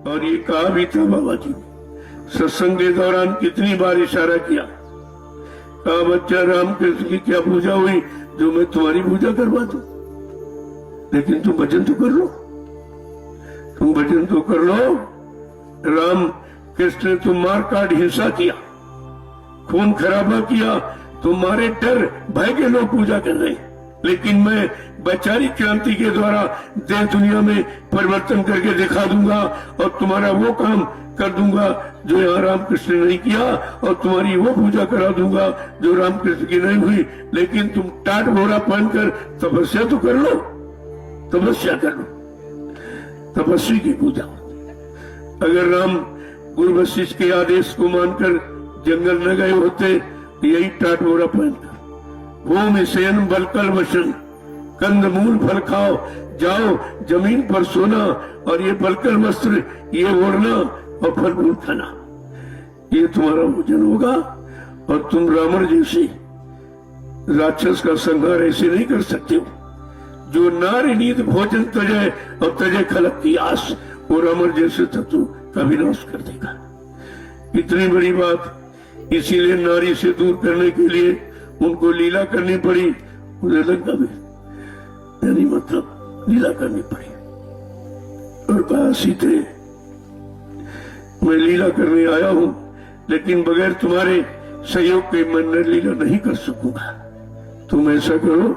और ये कहा भी था बाबा जी ने, सत्संग के दौरान कितनी बार इशारा किया, कहा बच्चा रामकृष्ण की क्या पूजा हुई जो मैं तुम्हारी पूजा करवा दूं, लेकिन तुम भजन तो कर लो, तुम भजन तो कर लो। राम कृष्ण ने तुम मार काट हिंसा किया, खून खराबा किया, तुम्हारे डर भय के लोग पूजा कर रहे, लेकिन मैं वैचारिक क्रांति के द्वारा देश दुनिया में परिवर्तन करके दिखा दूंगा और तुम्हारा वो काम कर दूंगा जो यहाँ रामकृष्ण ने नहीं किया, और तुम्हारी वो पूजा करा दूंगा जो रामकृष्ण की नहीं हुई। लेकिन तुम टाट बोरा पहनकर तपस्या तो कर लो, तपस्या कर लो, तपस्वी की पूजा। अगर राम गुरु वशिष्ठ के आदेश को मानकर जंगल न गए होते, यही टाट बोरा पहनकर भूमि शयन बलकल वशन, कंद मूल फल खाओ, जाओ जमीन पर सोना, और ये बलकल वस्त्र ये ओढ़ना और फल फूल खाना, ये तुम्हारा भोजन होगा। और तुम रावण जैसे राक्षस का संहार ऐसे नहीं कर सकते हो। जो नारी नीत भोजन तजे और तजे खलक की आस, वो रावण जैसे तत्व का विनाश कर देगा। इतनी बड़ी बात, इसीलिए नारी से दूर करने के लिए उनको लीला करनी पड़ी, उन्हें लंका में यानी मतलब लीला करनी पड़ी। और कहा सीते मैं लीला करने आया हूं, लेकिन बगैर तुम्हारे सहयोग के मैं लीला नहीं कर सकूंगा। तुम ऐसा करो,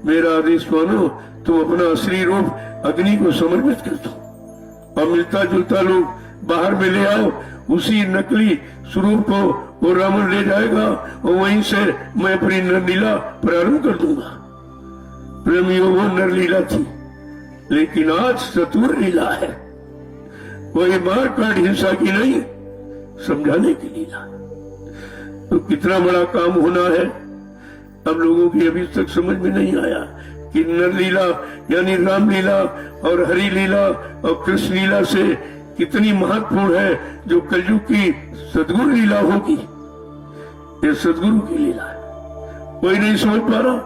मेरा आदेश मानो, तुम अपना असली रूप अग्नि को समर्पित कर दो और मिलता जुलता लोग बाहर में ले आओ। उसी नकली स्वरूप को वो रावण ले जाएगा और वहीं से मैं अपनी नरलीला प्रारंभ कर दूंगा। प्रेमियों, वो नरलीला थी, लेकिन आज चतुर लीला है। कोई मार काट हिंसा की नहीं, समझाने की लीला। तो कितना बड़ा काम होना है, अब लोगों की अभी तक समझ में नहीं आया कि नरलीला यानी रामलीला और हरि लीला और कृष्ण लीला से कितनी महत्वपूर्ण है, जो कलयुग की सदगुरु लीला होगी। ये सदगुरु की लीला है, कोई नहीं समझ पा रहा,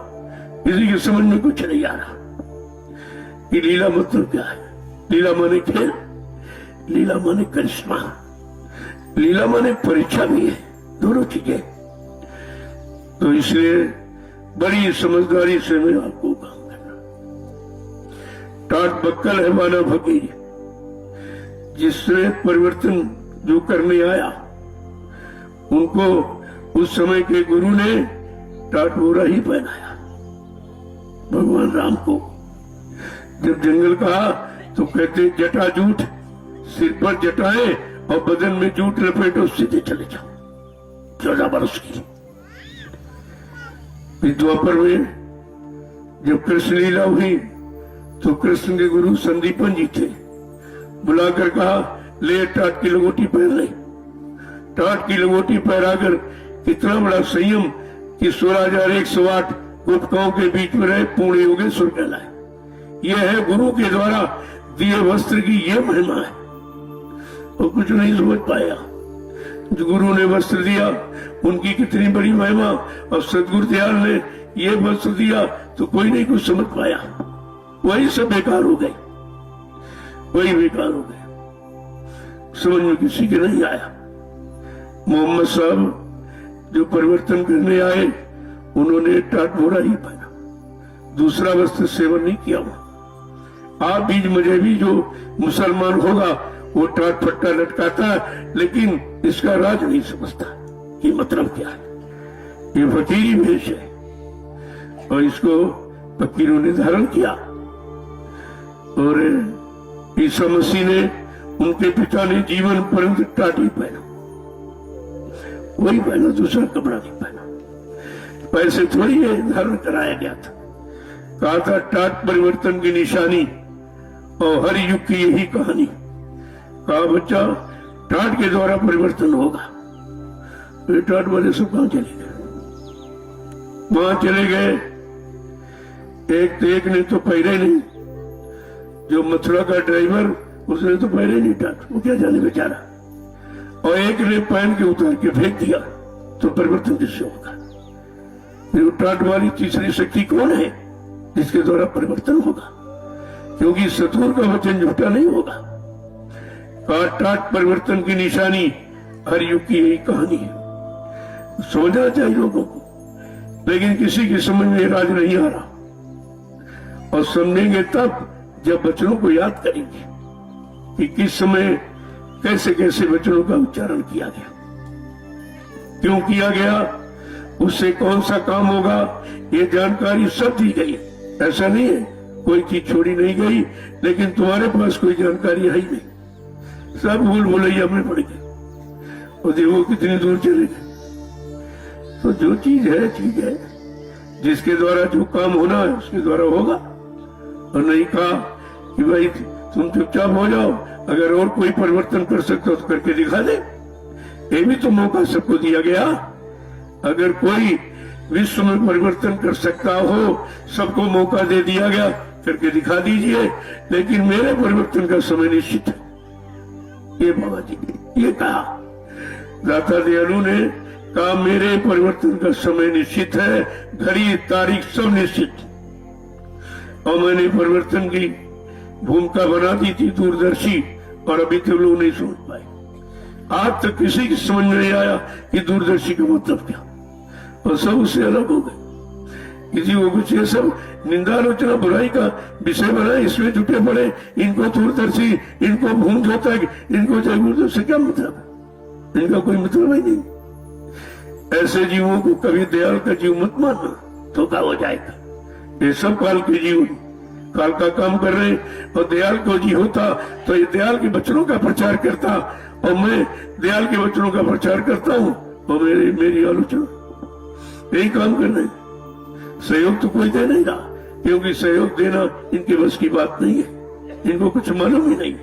किसी की समझ में कुछ नहीं आ रहा कि लीला मतलब क्या है। लीला माने खेल, लीला माने करिश्मा, लीला माने परीक्षा भी है, दोनों चीजें। तो इसलिए बड़ी समझदारी से मैं आपको काम करना। टाट बक्कल है माना फकीर, जिसने परिवर्तन जो करने आया, उनको उस समय के गुरु ने टाट बोरा ही पहनाया। भगवान राम को जब जंगल कहा तो कहते जटा जूठ, सिर पर जटाएं और बदन में जूठ लपेटो, सीधे चले जाओ। 14 वर्ष की द्वापर में जब कृष्ण लीला हुई तो कृष्ण के गुरु संदीपन जी थे, बुलाकर कहा ले टाट की लंगोटी पहन ले। टाट की लंगोटी पहनाकर इतना बड़ा संयम कि 16,108 गुटकाओं के बीच में रहे पूर्ण योगेश्वर कहलाए। यह है गुरु के द्वारा दिए वस्त्र की यह महिमा है। और कुछ नहीं समझ पाया, जो गुरु ने वस्त्र दिया उनकी कितनी बड़ी महिमा, और सदगुरु दयाल ने यह वस्त्र दिया तो कोई नहीं कुछ समझ पाया। वही सब बेकार हो गए, वही बेकार हो गए, समझ में किसी के नहीं आया। मोहम्मद साहब जो परिवर्तन करने आए, उन्होंने टाट बोरा ही पहना, दूसरा वस्त्र सेवन नहीं किया। आप बीच मजहबी जो मुसलमान होगा वो टाट पट्टा लटकाता है, लेकिन इसका राज नहीं समझता कि मतलब क्या है। ये फकीरी वेश है और इसको फकीरों ने धारण किया। और ईसा मसीह ने, उनके पिता ने जीवन पर्यंत टाट ही पहना, वही पहना, दूसरा कपड़ा नहीं पहना। पैसे थोड़ी है धारण कराया गया था। कहा था टाट परिवर्तन की निशानी और हर युग की यही कहानी। कहा बच्चा टाट के द्वारा परिवर्तन होगा। तो टाट वाले सब कहां चले गए? वहां चले गए, एक ने तो पहले नहीं, जो मथुरा का ड्राइवर उसने तो पहले नहीं टाट, वो क्या जाने बेचारा। और एक ने पहन के उतार के फेंक दिया, तो परिवर्तन किससे होगा? टाट वाली तीसरी शक्ति कौन है जिसके द्वारा परिवर्तन होगा? क्योंकि सतगुरु का वचन झूठा नहीं होगा। काट टाट परिवर्तन की निशानी हर युग की यही कहानी है। समझना चाहिए लोगों को, लेकिन किसी की समझ में राज नहीं आ रहा। और समझेंगे तब जब वचनों को याद करेंगे कि किस समय कैसे कैसे वचनों का उच्चारण किया गया, क्यों किया गया, उससे कौन सा काम होगा, ये जानकारी सब दी गई। ऐसा नहीं है कोई चीज छोड़ी नहीं गई, लेकिन तुम्हारे पास कोई जानकारी है ही नहीं। सब भूल भुलैया में पड़ गए और देखो कितनी दूर चले गए। तो जो चीज है, जिसके द्वारा जो काम होना है उसके द्वारा होगा। और नहीं कहा कि भाई तुम चुपचाप हो जाओ, अगर और कोई परिवर्तन कर सकते हो तो करके दिखा दे। ये भी तो मौका सबको दिया गया। अगर कोई विश्व में परिवर्तन कर सकता हो, सबको मौका दे दिया गया, करके दिखा दीजिए। लेकिन मेरे परिवर्तन का समय निश्चित है, ये बाबा जी ने ये कहा। दाता दयालु ने कहा मेरे परिवर्तन का समय निश्चित है, घड़ी तारीख सब निश्चित। और मैंने परिवर्तन की भूमिका बना दी थी दूरदर्शी, और अभी तक लोग नहीं समझ पाए। आज तक किसी की समझ में नहीं आया कि दूरदर्शी का मतलब क्या, और सब उससे अलग हो गए। किसी को कुछ ये सब निंदा आलोचना बुराई का विषय बनाए, इसमें जुटे पड़े। इनको दूरदर्शी, इनको भूंज होता है, इनको जागरूक से क्या मतलब है, इनका कोई मतलब ही नहीं। ऐसे जीवों को कभी दयाल का जीव मत मानना, धोखा हो जाएगा। ये सब काल के जीव काल का काम कर रहे, और दयाल को जी होता तो ये दयाल के वचनों का प्रचार करता, और मैं दयाल के वचनों का प्रचार करता हूँ, और मेरी आलोचना, यही काम कर रहे। सहयोग तो कोई दे नहीं रहा, क्योंकि सहयोग देना इनके बस की बात नहीं है, इनको कुछ मालूम ही नहीं।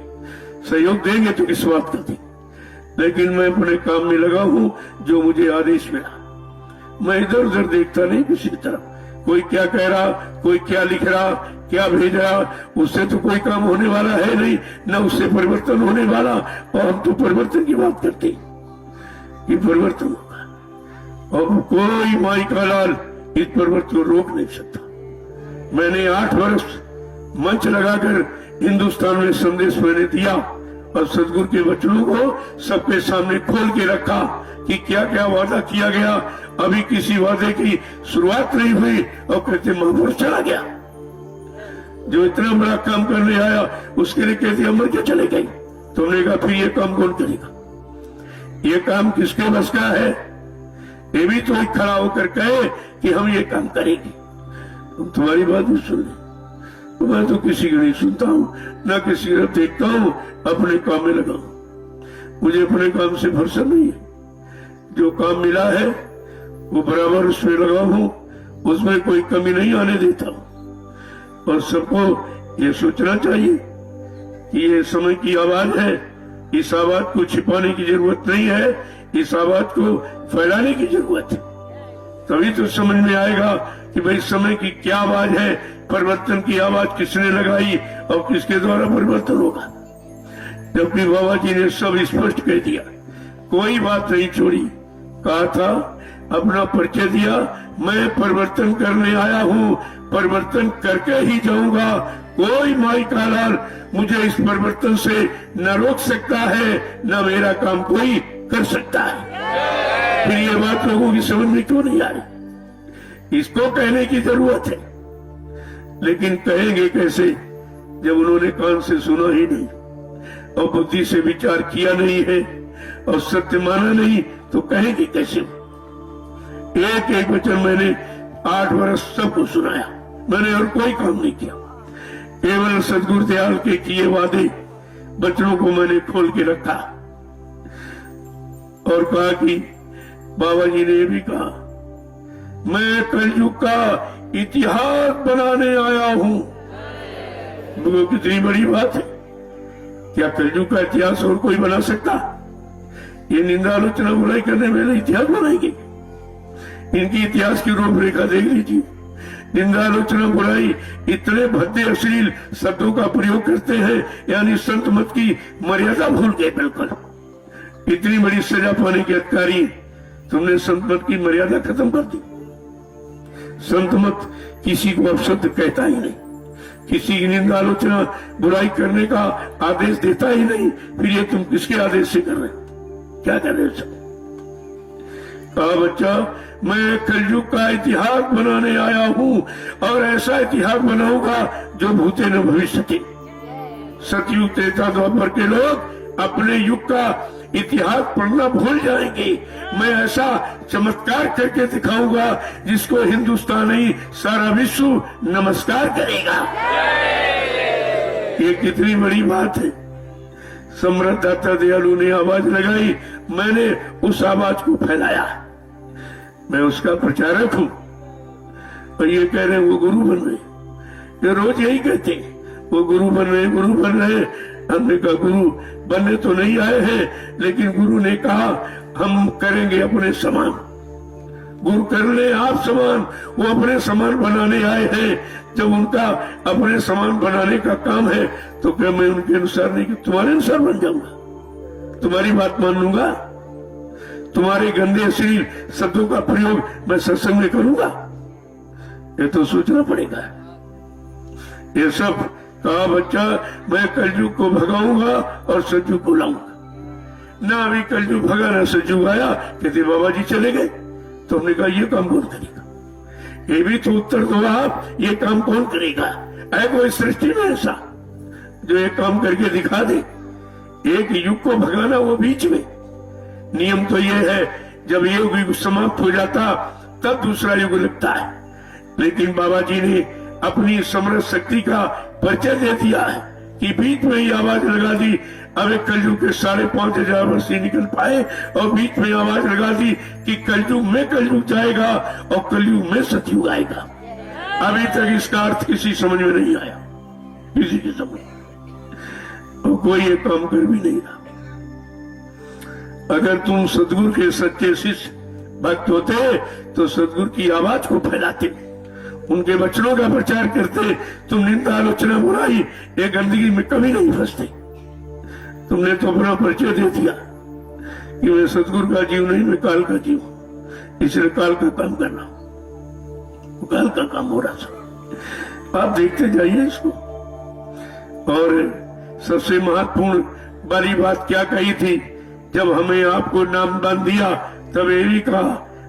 सहयोग देंगे तो किस बात का दें। लेकिन मैं अपने काम में लगा हूं, जो मुझे आदेश मिला। मैं इधर उधर देखता नहीं किसी की तरफ, कोई क्या कह रहा, कोई क्या लिख रहा, क्या भेज रहा, उससे तो कोई काम होने वाला है नहीं, न उससे परिवर्तन होने वाला। और हम तो परिवर्तन की बात करते कि परिवर्तन होगा, और कोई माई का लाल इस परिवर्तन को रोक नहीं सकता। मैंने 8 वर्ष मंच लगाकर हिंदुस्तान में संदेश मैंने दिया, और सदगुरु के वचनों को सबके सामने खोल के रखा कि क्या क्या वादा किया गया। अभी किसी वादे की शुरुआत नहीं हुई और कहते महापुरुष चला गया। जो इतना बड़ा काम करने आया उसके लिए कहते अमर क्यों चले गए। तुमने कहा फिर ये काम कौन करेगा, ये काम किसके बस का है। ये भी तो एक खड़ा होकर कहे कि हम ये काम करेंगे। तुम तुम्हारी बात भी सुन ले, तो मैं तो किसी की नहीं सुनता हूँ, ना किसी की तरफ देखता हूँ, अपने काम में लगा हूं। मुझे अपने काम से भरोसा नहीं है। जो काम मिला है वो बराबर उसमें लगा हूं, उसमें कोई कमी नहीं आने देता हूं। और सबको ये सोचना चाहिए कि ये समय की आवाज है, इस आवाज को छिपाने की जरूरत नहीं है, इस आवाज को फैलाने की जरूरत है। तभी तो समझ में आएगा कि भाई समय की क्या आवाज है, परिवर्तन की आवाज किसने लगाई और किसके द्वारा परिवर्तन होगा। जबकि बाबा जी ने सब स्पष्ट कह दिया, कोई बात नहीं छोड़ी। कहा था, अपना परिचय दिया, मैं परिवर्तन करने आया हूँ, परिवर्तन करके ही जाऊंगा। कोई माई का लाल मुझे इस परिवर्तन से न रोक सकता है, न मेरा काम कोई कर सकता है। फिर ये बात लोगों की समझ में क्यों नहीं आ रही, इसको कहने की जरूरत है। लेकिन कहेंगे कैसे जब उन्होंने कान से सुना ही नहीं और बुद्धि से विचार किया नहीं है और सत्य माना नहीं, तो कहेंगे कैसे। एक एक वचन मैंने 8 वर्ष सबको सुनाया, मैंने और कोई काम नहीं किया। केवल सदगुरु दयाल के किए वादे वचनों को मैंने खोल के रखा और कहा कि बाबा जी ने भी कहा, मैं कलयुग का इतिहास बनाने आया हूं। वो कितनी बड़ी बात है। क्या कलयुग का इतिहास और कोई बना सकता। ये निंदा आलोचना बुराई करने वाले इतिहास बनाएंगे। इनकी इतिहास की रूपरेखा देख लीजिए। निंदा आलोचना बुराई इतने भद्दे अश्लील शब्दों का प्रयोग करते हैं, यानी संत मत की मर्यादा भूल गए बिल्कुल। इतनी बड़ी सजा पाने के अधिकारी, तुमने संत मत की मर्यादा खत्म कर दी। संत मत किसी को अपशब्द कहता ही नहीं, किसी की निंदा आलोचना बुराई करने का आदेश देता ही नहीं, फिर ये तुम किसके आदेश से कर रहे हो? क्या कर रहे हो? कहा बच्चा, मैं कलयुग का इतिहास बनाने आया हूँ और ऐसा इतिहास बनाऊंगा जो भूते न भविष्य के। सतयुग त्रेता द्वापर के लोग अपने युग का इतिहास पढ़ना भूल जाएंगे। मैं ऐसा चमत्कार करके दिखाऊंगा जिसको हिंदुस्तान नहीं सारा विश्व नमस्कार करेगा। ये कितनी बड़ी बात है। सम्राट दाता दयालु ने आवाज लगाई, मैंने उस आवाज को फैलाया, मैं उसका प्रचारक हूं। और ये कह रहे हैं वो गुरु बन रहे, ये रोज यही कहते वो गुरु बन रहे, गुरु बन रहे। हमने कहा गुरु बनने तो नहीं आए हैं, लेकिन गुरु ने कहा हम करेंगे अपने समान। गुरु कर ले आप समान, वो अपने समान बनाने आए हैं। जब उनका अपने समान बनाने का काम है तो क्या मैं उनके अनुसार नहीं, तुम्हारे अनुसार बन जाऊंगा, तुम्हारी बात मान लूंगा, तुम्हारे गंदे अश्लील शब्दों का प्रयोग मैं सत्संग में करूंगा? ये तो सोचना पड़ेगा। ये सब कहा बच्चा, मैं कलयुग को भगाऊंगा और सतयुग को लाऊंगा। ना अभी कलयुग भगा ना सतयुग आया, कहते बाबा जी चले गए। तो हमने कहा ये काम कौन करेगा? ये भी तो उत्तर दो आप, ये काम कौन करेगा? है कोई सृष्टि में ऐसा जो ये काम करके दिखा दे? एक युग को भगाना, वो बीच में। नियम तो ये है जब ये युग समाप्त हो जाता तब दूसरा युग लगता है। लेकिन बाबा जी ने अपनी समरस शक्ति का परिचय दे दिया है कि बीच में ही आवाज लगा दी। अब एक कलयुग के 5,500 वर्ष ही निकल पाए और बीच में आवाज लगा दी कि कलयुग में कलयुग जाएगा और कलयुग में सतयुग आएगा। अभी तक इसका अर्थ किसी समझ में नहीं आया, किसी की समझ, और कोई ये काम कर भी नहीं रहा। अगर तुम सदगुरु के सच्चे शिष्य भक्त होते तो सदगुरु की आवाज को फैलाते, उनके वचनों का प्रचार करते, तुम निंदा आलोचना बुराई ये गंदगी में कभी नहीं फंसते। तुमने तो अपना परिचय दे दिया कि मैं सदगुरु का जीव नहीं, मैं काल का जीव, इसलिए काल का काम करना, काल का काम हो रहा था। आप देखते जाइए इसको। और सबसे महत्वपूर्ण वाली बात क्या कही थी? जब हमें आपको नाम दान दिया तब ये भी कहा,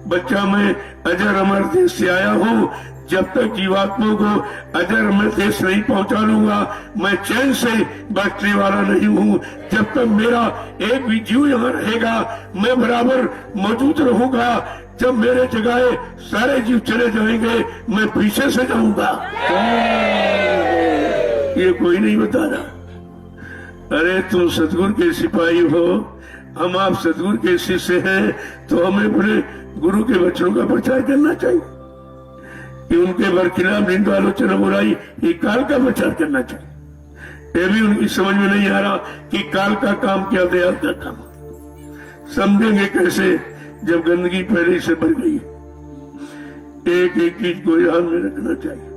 बच्चा मैं अजर अमर देश से आया हूँ, जब तक जीवात्माओं को अजर अमर देश नहीं पहुंचा लूंगा मैं चैन से बैठने वाला नहीं हूँ। जब तक मेरा एक भी जीव यहाँ रहेगा मैं बराबर मौजूद रहूंगा। जब मेरे जगह सारे जीव चले जाएंगे मैं पीछे से जाऊंगा। ये कोई नहीं बता रहा। अरे तुम सतगुरु के सिपाही हो, हम आप सतगुरु के शिष्य हैं, तो हमें अपने गुरु के वचनों का प्रचार करना चाहिए कि उनके बरखिलाफ निंदा आलोचना बुराई ये काल का प्रचार करना चाहिए। ये भी उनकी समझ में नहीं आ रहा कि काल का काम क्या, दयाल का काम। समझेंगे कैसे जब गंदगी पहले से भर गई। एक एक चीज को ध्यान में रखना चाहिए।